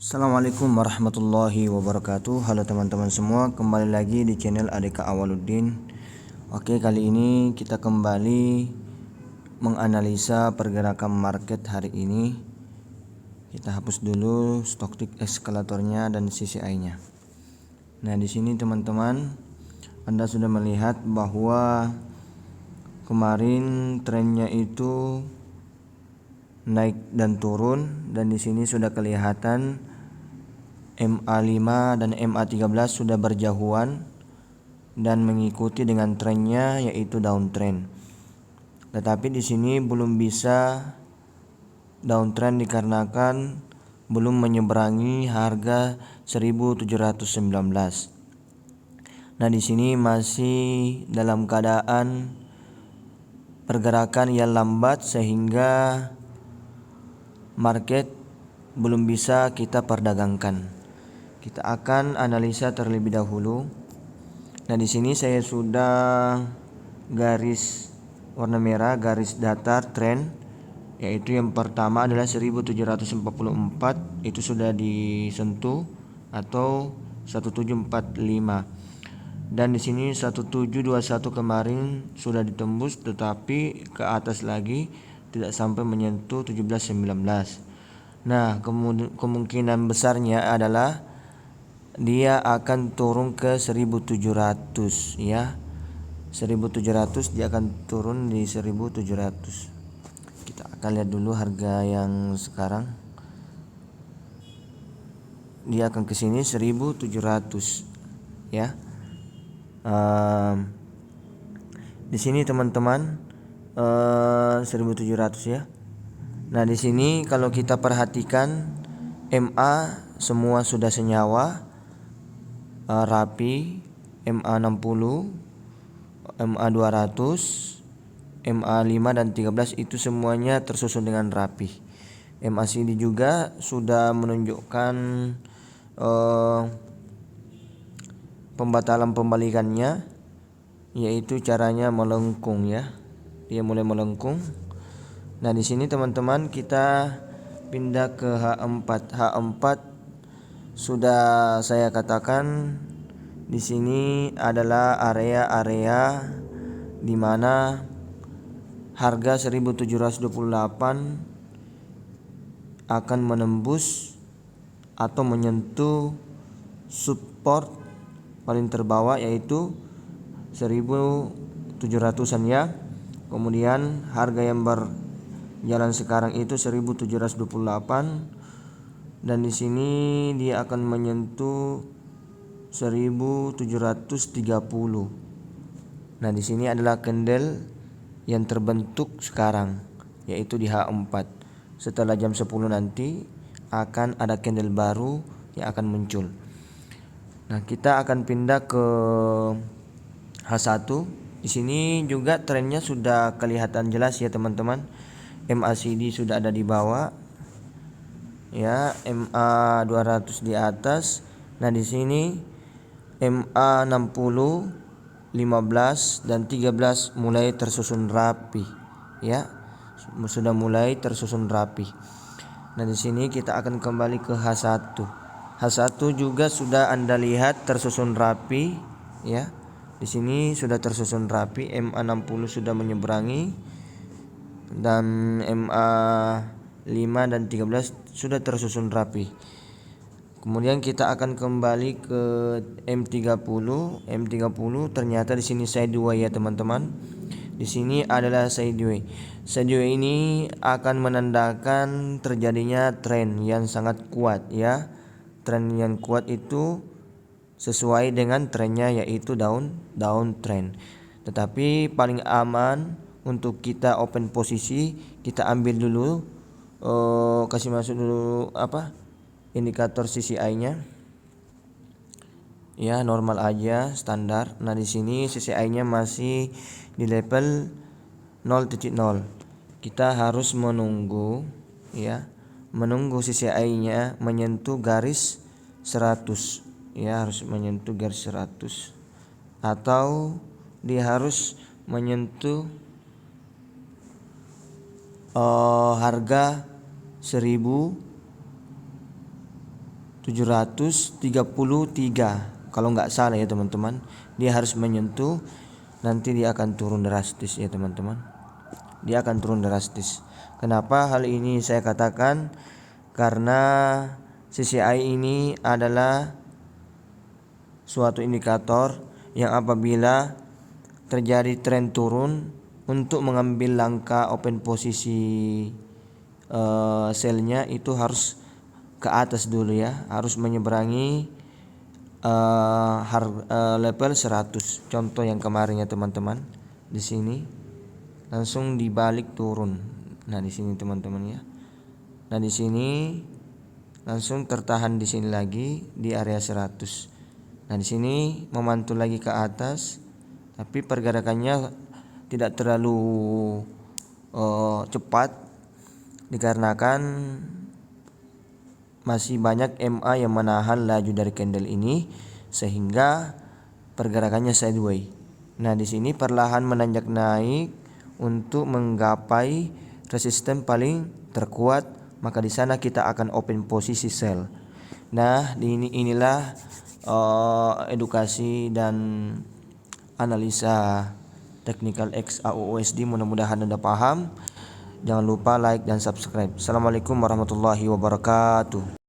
Assalamualaikum warahmatullahi wabarakatuh. Halo teman-teman semua, kembali lagi di channel Adeka Awaluddin. Oke, kali ini kita kembali menganalisa pergerakan market hari ini. Kita hapus dulu stock tick eskalatornya dan CCI-nya. Nah, di sini teman-teman, Anda sudah melihat bahwa kemarin trennya itu naik dan turun, dan di sini sudah kelihatan MA5 dan MA13 sudah berjauhan dan mengikuti dengan trennya, yaitu downtrend. Tetapi di sini belum bisa downtrend dikarenakan belum menyeberangi harga 1719. Nah, di sini masih dalam keadaan pergerakan yang lambat sehingga market belum bisa kita perdagangkan. Kita akan analisa terlebih dahulu. Nah, di sini saya sudah garis warna merah, garis datar tren, yaitu yang pertama adalah 1744, itu sudah disentuh atau 1745. Dan di sini 1721 kemarin sudah ditembus, tetapi ke atas lagi tidak sampai menyentuh 1719. Nah, kemungkinan besarnya adalah dia akan turun ke 1700 ya. 1700 dia akan turun di 1700. Kita akan lihat dulu harga yang sekarang. Dia akan ke sini 1700 ya. Di sini teman-teman 1700 ya. Nah, di sini kalau kita perhatikan MA semua sudah senyawa, rapi. MA60, MA200, MA5 dan 13 itu semuanya tersusun dengan rapi. MACD juga sudah menunjukkan pembatalan pembalikannya, yaitu caranya melengkung ya. Dia mulai melengkung. Nah, di sini teman-teman kita pindah ke H4. H4 sudah saya katakan di sini adalah area-area di mana harga 1728 akan menembus atau menyentuh support paling terbawah, yaitu 1700-an ya. Kemudian harga yang berjalan sekarang itu 1728, dan di sini dia akan menyentuh 1730. Nah, di sini adalah candle yang terbentuk sekarang, yaitu di H4. Setelah jam 10 nanti akan ada candle baru yang akan muncul. Nah, kita akan pindah ke H1. Di sini juga trennya sudah kelihatan jelas ya teman-teman. MACD sudah ada di bawah ya, MA200 di atas. Nah, di sini MA60, 15 dan 13 mulai tersusun rapi ya. Sudah mulai tersusun rapi. Nah, di sini kita akan kembali ke H1. H1 juga sudah Anda lihat tersusun rapi ya. Di sini sudah tersusun rapi, MA60 sudah menyeberangi dan MA5 dan 13 sudah tersusun rapi. Kemudian kita akan kembali ke M30. M30 ternyata di sini sideways ya teman-teman. Di sini adalah sideways. Sideways ini akan menandakan terjadinya tren yang sangat kuat ya. Tren yang kuat itu sesuai dengan trennya, yaitu downtrend. Tetapi paling aman untuk kita open posisi, kita ambil dulu kasih masuk dulu indikator CCI-nya. Ya, normal aja, standar. Nah, di sini CCI-nya masih di level 0.0. Kita harus menunggu ya. Menunggu CCI-nya menyentuh garis 100 ya, harus menyentuh garis 100 atau dia harus menyentuh harga 1000 733 kalau nggak salah ya teman-teman. Dia harus menyentuh, nanti dia akan turun drastis ya teman-teman. Dia akan turun drastis. Kenapa hal ini saya katakan? Karena CCI ini adalah suatu indikator yang apabila terjadi tren turun, untuk mengambil langkah open posisi selnya itu harus ke atas dulu ya, harus menyeberangi level 100. Contoh yang kemarin ya teman-teman, di sini langsung dibalik turun. Nah di sini teman-teman ya. Nah di sini langsung tertahan di sini lagi di area 100. Nah di sini memantul lagi ke atas, tapi pergerakannya tidak terlalu cepat dikarenakan masih banyak MA yang menahan laju dari candle ini sehingga pergerakannya sideways. Nah di sini perlahan menanjak naik untuk menggapai resisten paling terkuat, maka di sana kita akan open posisi sell. Nah inilah edukasi dan analisa technical XAUUSD. Mudah-mudahan Anda paham. Jangan lupa like dan subscribe. Assalamualaikum warahmatullahi wabarakatuh.